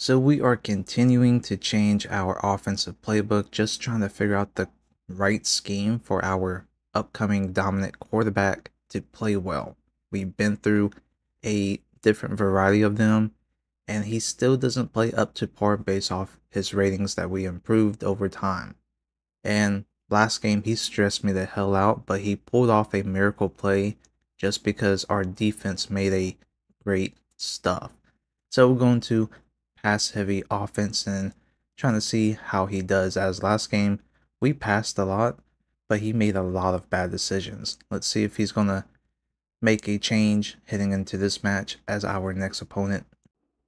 So we are continuing to change our offensive playbook, just trying to figure out the right scheme for our upcoming dominant quarterback to play well. We've been through a different variety of them, and he still doesn't play up to par based off his ratings that we improved over time. And last game, he stressed me the hell out, but he pulled off a miracle play just because our defense made a great stuff. So we're going to pass heavy offense and trying to see how he does. As last game, we passed a lot, but he made a lot of bad decisions. Let's see if he's going to make a change heading into this match, as our next opponent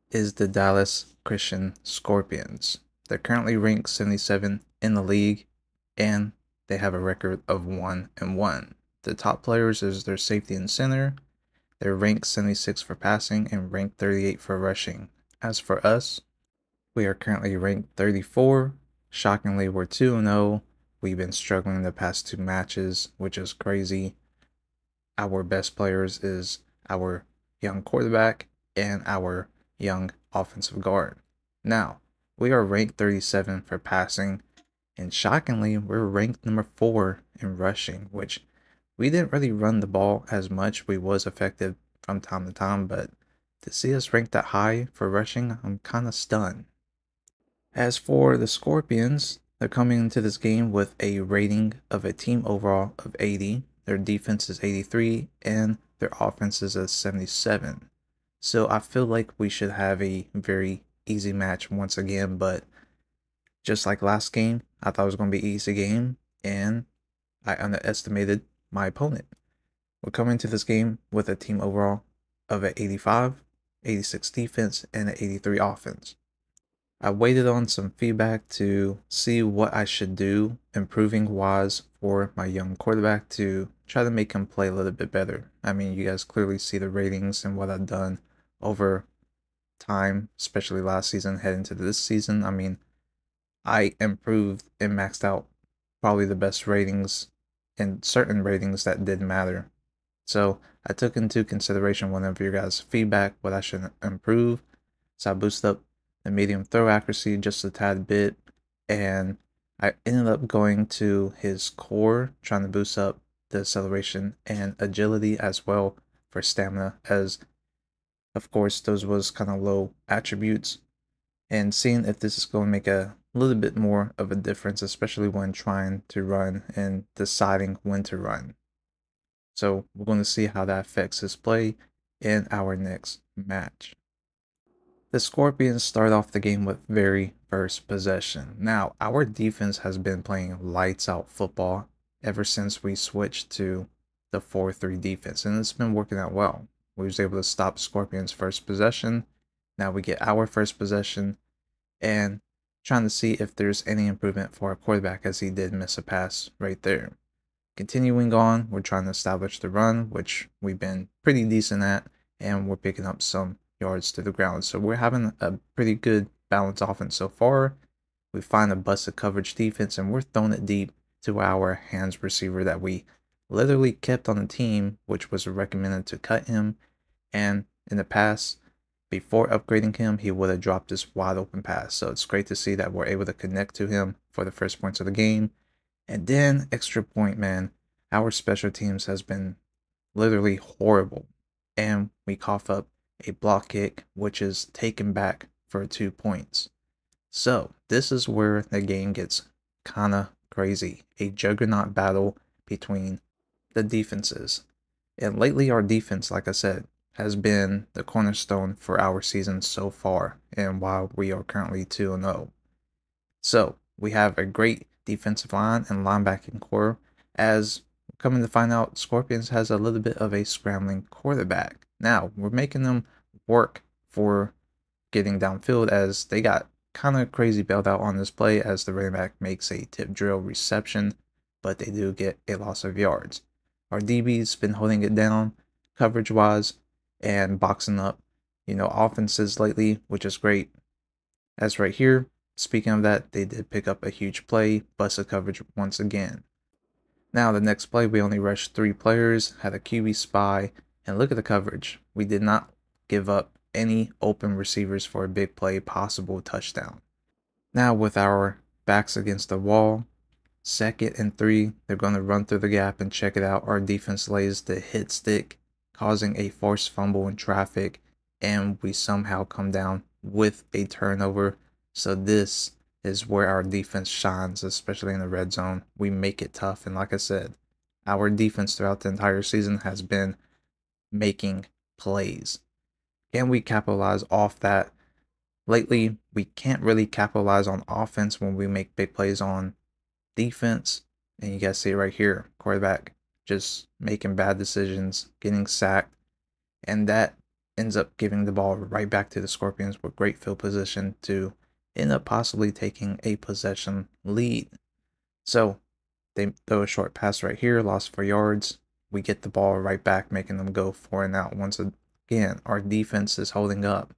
is the Dallas Christian Scorpions. They're currently ranked 77 in the league, and they have a record of 1-1. The top players is their safety and center. They're ranked 76 for passing and ranked 38 for rushing. As for us, we are currently ranked 34. Shockingly, we're 2-0. We've been struggling the past two matches, which is crazy. Our best players is our young quarterback and our young offensive guard. Now, we are ranked 37 for passing, and shockingly, we're ranked number 4 in rushing, which we didn't really run the ball as much. We was effective from time to time, but to see us ranked that high for rushing, I'm kind of stunned. As for the Scorpions, they're coming into this game with a rating of a team overall of 80. Their defense is 83, and their offense is a 77. So I feel like we should have a very easy match once again, but just like last game, I thought it was going to be an easy game, and I underestimated my opponent. We're coming to this game with a team overall of an 85, 86 defense, and an 83 offense. I waited on some feedback to see what I should do improving wise for my young quarterback to try to make him play a little bit better. I mean, you guys clearly see the ratings and what I've done over time, especially last season heading to this season. I mean, I improved and maxed out probably the best ratings and certain ratings that didn't matter. So I took into consideration one of your guys' feedback, what I should improve. So I boosted up the medium throw accuracy just a tad bit, and I ended up going to his core, trying to boost up the acceleration and agility as well for stamina, as of course those was kind of low attributes, and seeing if this is going to make a little bit more of a difference, especially when trying to run and deciding when to run. So we're going to see how that affects his play in our next match. The Scorpions start off the game with very first possession. Now, our defense has been playing lights out football ever since we switched to the 4-3 defense, and it's been working out well. We was able to stop Scorpions' first possession. Now we get our first possession, and trying to see if there's any improvement for our quarterback, as he did miss a pass right there. Continuing on, we're trying to establish the run, which we've been pretty decent at, and we're picking up some yards to the ground. So we're having a pretty good balanced offense so far. We find a busted coverage defense, and we're throwing it deep to our hands receiver that we literally kept on the team, which was recommended to cut him. And in the past, before upgrading him, he would have dropped this wide open pass. So it's great to see that we're able to connect to him for the first points of the game. And then extra point, man, our special teams has been literally horrible. And we cough up a block kick, which is taken back for 2 points. So this is where the game gets kind of crazy. A juggernaut battle between the defenses. And lately our defense, like I said, has been the cornerstone for our season so far, and while we are currently 2-0. So we have a great defensive line and linebacking core, as coming to find out Scorpions has a little bit of a scrambling quarterback. Now, we're making them work for getting downfield, as they got kind of crazy bailed out on this play, as the running back makes a tip drill reception, but they do get a loss of yards. Our DB's been holding it down coverage-wise and boxing up, offenses lately, which is great. As right here, speaking of that, they did pick up a huge play, busted coverage once again. Now, the next play, we only rushed 3 players, had a QB spy, and look at the coverage. We did not give up any open receivers for a big play, possible touchdown. Now with our backs against the wall, 2nd and 3, they're going to run through the gap and check it out. Our defense lays the hit stick, causing a forced fumble in traffic, and we somehow come down with a turnover. So this is where our defense shines, especially in the red zone. We make it tough, and like I said, our defense throughout the entire season has been making plays. Can we capitalize off that? Lately, we can't really capitalize on offense when we make big plays on defense. And you guys see it right here, quarterback just making bad decisions, getting sacked, and that ends up giving the ball right back to the Scorpions with great field position to end up possibly taking a possession lead. So they throw a short pass right here, lost 4 yards. We get the ball right back, making them go 4 and out. Once again, our defense is holding up.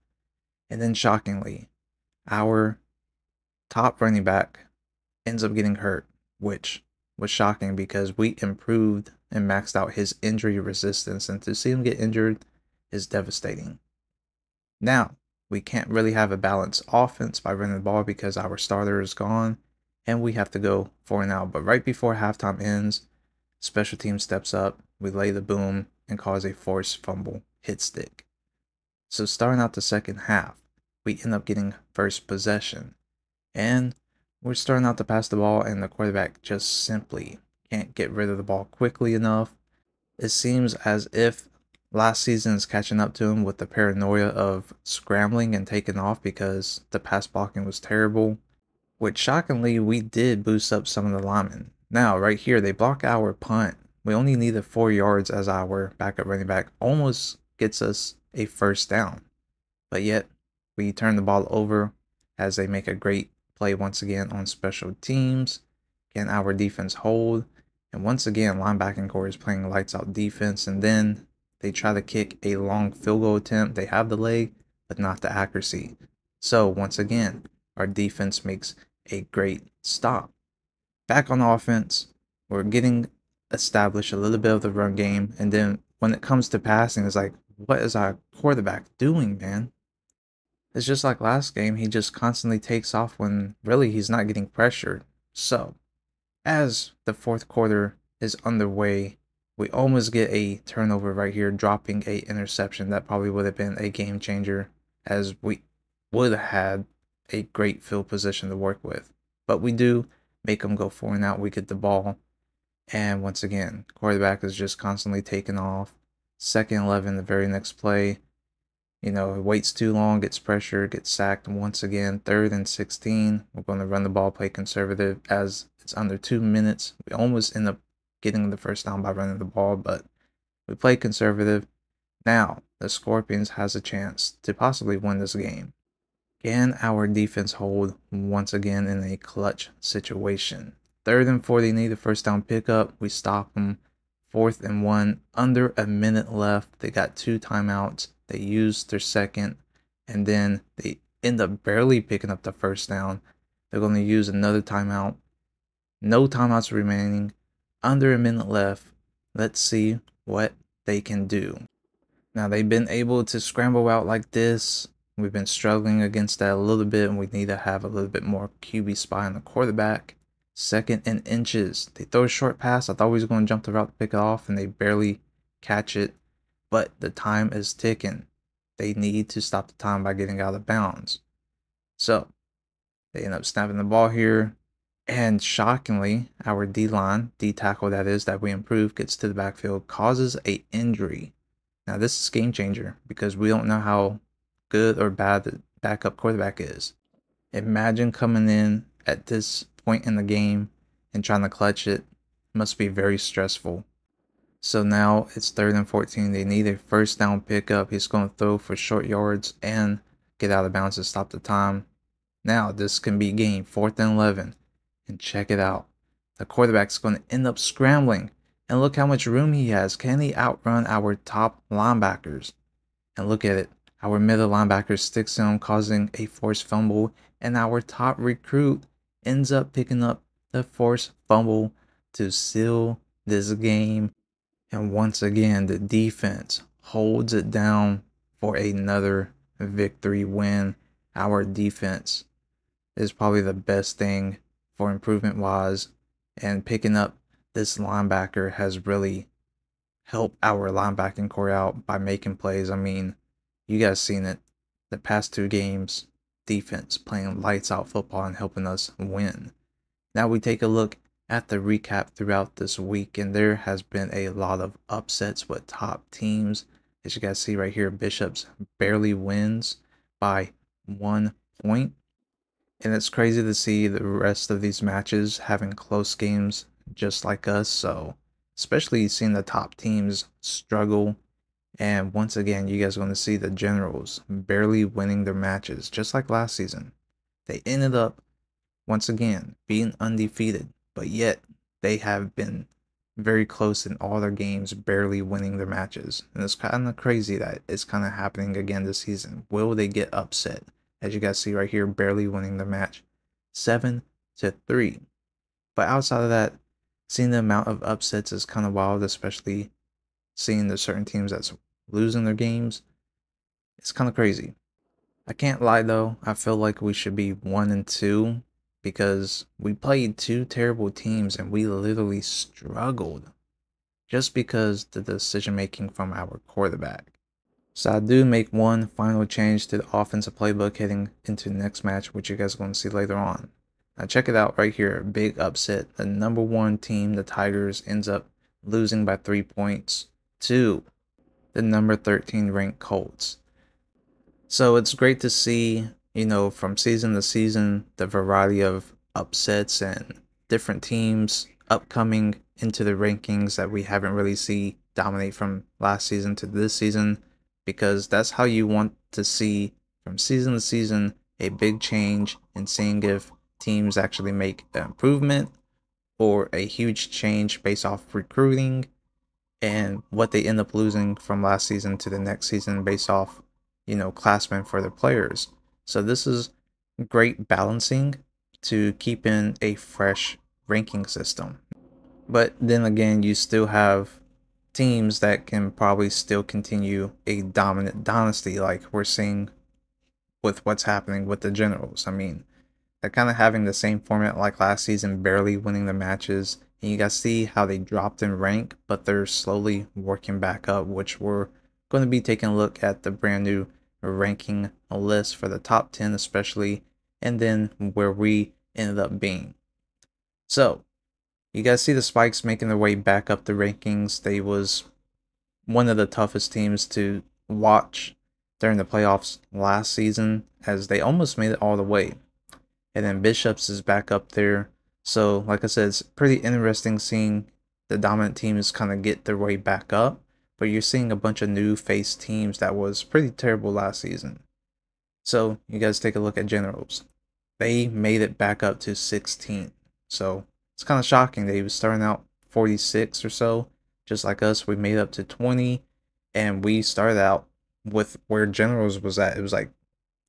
And then shockingly, our top running back ends up getting hurt, which was shocking because we improved and maxed out his injury resistance, and to see him get injured is devastating. Now, we can't really have a balanced offense by running the ball because our starter is gone, and we have to go 4 and out. But right before halftime ends, special team steps up, we lay the boom, and cause a forced fumble hit stick. So starting out the second half, we end up getting first possession. And we're starting out to pass the ball, and the quarterback just simply can't get rid of the ball quickly enough. It seems as if last season is catching up to him with the paranoia of scrambling and taking off because the pass blocking was terrible. Which shockingly, we did boost up some of the linemen. Now, right here, they block our punt. We only needed 4 yards as our backup running back almost gets us a first down. But yet, we turn the ball over as they make a great play once again on special teams. Can our defense hold? And once again, linebacking core is playing lights out defense. And then they try to kick a long field goal attempt. They have the leg, but not the accuracy. So once again, our defense makes a great stop. Back on offense, we're getting established a little bit of the run game. And then when it comes to passing, it's like, what is our quarterback doing, man? It's just like last game, he just constantly takes off when really he's not getting pressured. So, as the fourth quarter is underway, we almost get a turnover right here, dropping a interception that probably would have been a game changer, as we would have had a great field position to work with. But we do make them go 4 and out. We get the ball, and once again, quarterback is just constantly taking off. 2nd 11, the very next play. It waits too long, gets pressured, gets sacked once again. 3rd and 16. We're going to run the ball, play conservative as it's under 2 minutes. We almost end up getting the first down by running the ball, but we play conservative. Now, the Scorpions has a chance to possibly win this game. Can our defense hold once again in a clutch situation? 3rd and 4, they need a first down pickup. We stop them. 4th and 1, under a minute left. They got 2 timeouts. They used their second, and then they end up barely picking up the first down. They're going to use another timeout. No timeouts remaining. Under a minute left. Let's see what they can do. Now, they've been able to scramble out like this. We've been struggling against that a little bit, and we need to have a little bit more QB spy on the quarterback. 2nd and inches. They throw a short pass. I thought we was going to jump the route to pick it off, and they barely catch it. But the time is ticking. They need to stop the time by getting out of bounds. So, they end up snapping the ball here. And shockingly, our D-line, D-tackle that is, that we improved, gets to the backfield, causes a injury. Now, this is game changer because we don't know how good or bad the backup quarterback is. Imagine coming in at this point in the game and trying to clutch it. Must be very stressful. So now it's 3rd and 14. They need a first down pickup. He's going to throw for short yards and get out of bounds to stop the time. Now this can be game 4th and 11. And check it out. The quarterback's going to end up scrambling. And look how much room he has. Can he outrun our top linebackers? And look at it. Our middle linebacker sticks him, causing a forced fumble. And our top recruit ends up picking up the forced fumble to seal this game. And once again, the defense holds it down for another victory win. Our defense is probably the best thing for improvement wise, and picking up this linebacker has really helped our linebacking core out by making plays. I mean, you guys seen it. The past 2 games, defense playing lights out football and helping us win. Now we take a look at the recap throughout this week, and there has been a lot of upsets with top teams. As you guys see right here, Bishops barely wins by 1 point. And it's crazy to see the rest of these matches having close games just like us. So, especially seeing the top teams struggle. And once again, you guys are going to see the Generals barely winning their matches, just like last season. They ended up, once again, being undefeated, but yet they have been very close in all their games, barely winning their matches. And it's kind of crazy that it's kind of happening again this season. Will they get upset? As you guys see right here, barely winning the match 7-3. But outside of that, seeing the amount of upsets is kind of wild, especially seeing the certain teams that's losing their games. It's kind of crazy. I can't lie though, I feel like we should be 1-2 because we played 2 terrible teams and we literally struggled just because the decision making from our quarterback. So I do make one final change to the offensive playbook heading into the next match, which you guys are going to see later on. Now check it out right here, big upset. The #1 team, the Tigers, ends up losing by 3 points to the number 13 ranked Colts. So it's great to see, from season to season, the variety of upsets and different teams upcoming into the rankings that we haven't really seen dominate from last season to this season, because that's how you want to see from season to season a big change in seeing if teams actually make an improvement or a huge change based off recruiting and what they end up losing from last season to the next season based off, classmen for their players. So this is great balancing to keep in a fresh ranking system. But then again, you still have teams that can probably still continue a dominant dynasty like we're seeing with what's happening with the Generals. I mean, they're kind of having the same format like last season, barely winning the matches. And you guys see how they dropped in rank, but they're slowly working back up, which we're going to be taking a look at the brand new ranking list for the top 10 especially, and then where we ended up being. So, you guys see the Spikes making their way back up the rankings. They was one of the toughest teams to watch during the playoffs last season, as they almost made it all the way. And then Bishops is back up there. So, like I said, it's pretty interesting seeing the dominant teams kind of get their way back up. But you're seeing a bunch of new face teams that was pretty terrible last season. So, you guys take a look at Generals. They made it back up to 16. So, it's kind of shocking. They was starting out 46 or so. Just like us, we made up to 20. And we started out with where Generals was at. It was like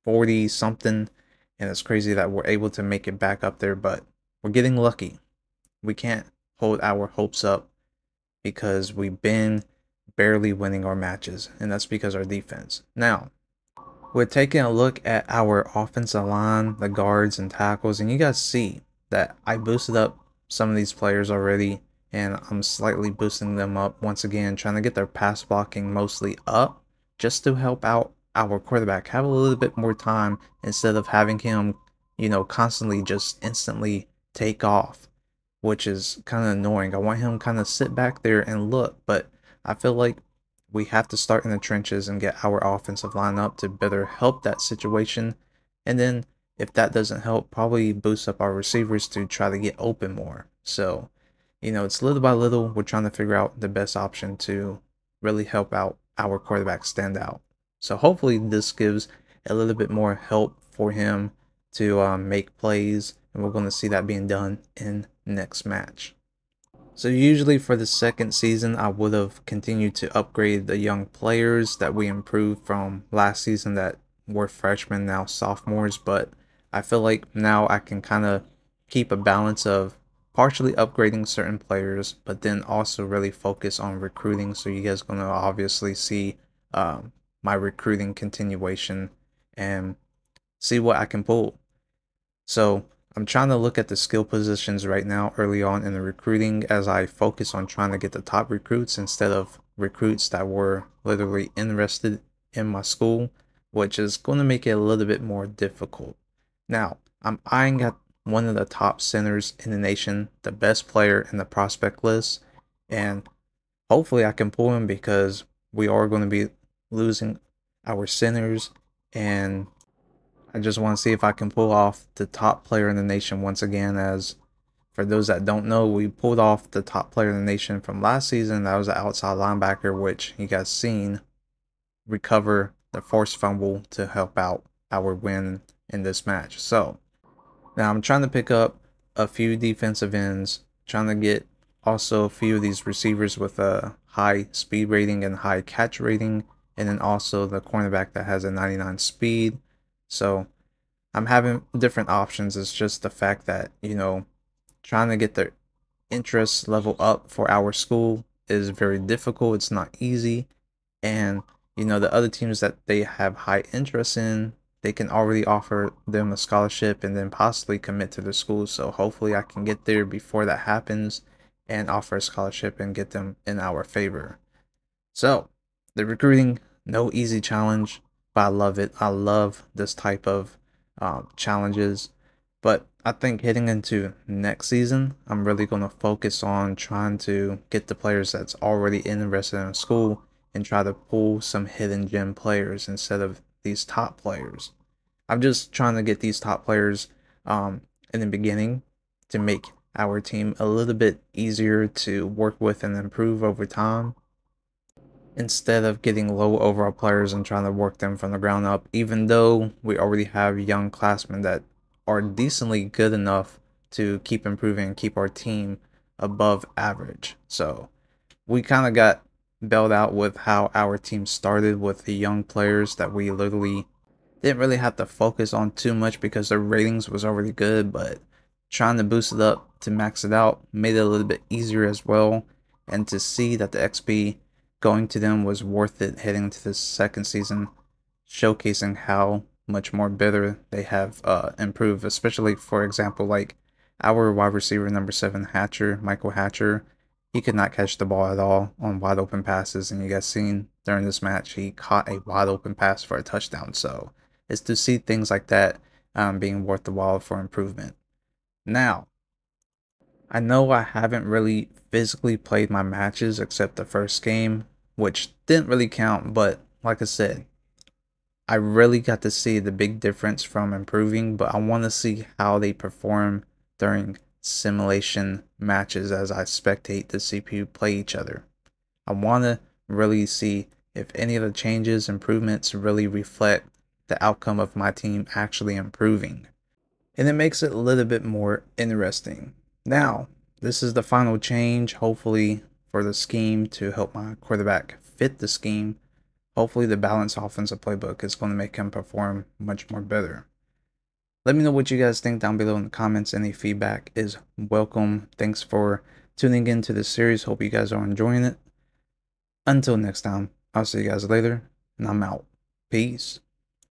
40 something. And it's crazy that we're able to make it back up there. But we're getting lucky. We can't hold our hopes up because we've been barely winning our matches. And that's because of our defense. Now, we're taking a look at our offensive line, the guards and tackles. And you guys see that I boosted up some of these players already. And I'm slightly boosting them up once again, trying to get their pass blocking mostly up just to help out our quarterback have a little bit more time instead of having him, constantly just instantly take off, which is kind of annoying. I want him kind of sit back there and look, but I feel like we have to start in the trenches and get our offensive line up to better help that situation. And then if that doesn't help, probably boost up our receivers to try to get open more. So, it's little by little, we're trying to figure out the best option to really help out our quarterback stand out. So hopefully this gives a little bit more help for him to make plays, and we're going to see that being done in next match. So usually for the second season, I would have continued to upgrade the young players that we improved from last season that were freshmen, now sophomores, but I feel like now I can kind of keep a balance of partially upgrading certain players, but then also really focus on recruiting. So you guys are going to obviously see my recruiting continuation and see what I can pull. So I'm trying to look at the skill positions right now early on in the recruiting as I focus on trying to get the top recruits instead of recruits that were literally interested in my school, which is going to make it a little bit more difficult. Now, I'm eyeing at one of the top centers in the nation, the best player in the prospect list, and hopefully I can pull him because we are going to be losing our centers, and I just want to see if I can pull off the top player in the nation once again. As for those that don't know, we pulled off the top player in the nation from last season. That was an outside linebacker, which you guys seen recover the forced fumble to help out our win in this match. So now I'm trying to pick up a few defensive ends, trying to get also a few of these receivers with a high speed rating and high catch rating, and then also the cornerback that has a 99 speed. So I'm having different options. It's just the fact that, trying to get the interest level up for our school is very difficult. It's not easy. And, the other teams that they have high interest in, they can already offer them a scholarship and then possibly commit to the school. So hopefully I can get there before that happens and offer a scholarship and get them in our favor. So, the recruiting, no easy challenge, but I love it. I love this type of challenges. But I think heading into next season, I'm really going to focus on trying to get the players that's already interested in school and try to pull some hidden gem players instead of these top players. I'm just trying to get these top players in the beginning to make our team a little bit easier to work with and improve over time, instead of getting low overall players and trying to work them from the ground up, even though we already have young classmen that are decently good enough to keep improving and keep our team above average. So we kind of got bailed out with how our team started with the young players that we literally didn't really have to focus on too much because their ratings was already good, but trying to boost it up to max it out made it a little bit easier as well. And to see that the XP going to them was worth it heading into this second season, showcasing how much more better they have improved, especially for example like our wide receiver number 7 Hatcher, Michael Hatcher. He could not catch the ball at all on wide open passes, and you guys seen during this match he caught a wide open pass for a touchdown. So it's to see things like that being worth the while for improvement. Now, I know I haven't really physically played my matches except the first game, which didn't really count, but like I said, I really got to see the big difference from improving, but I want to see how they perform during simulation matches as I spectate the CPU play each other. I want to really see if any of the changes, improvements really reflect the outcome of my team actually improving. And it makes it a little bit more interesting. Now, this is the final change, hopefully, for the scheme to help my quarterback fit the scheme. Hopefully, the balanced offensive playbook is going to make him perform much more better. Let me know what you guys think down below in the comments. Any feedback is welcome. Thanks for tuning into this series. Hope you guys are enjoying it. Until next time, I'll see you guys later, and I'm out. Peace.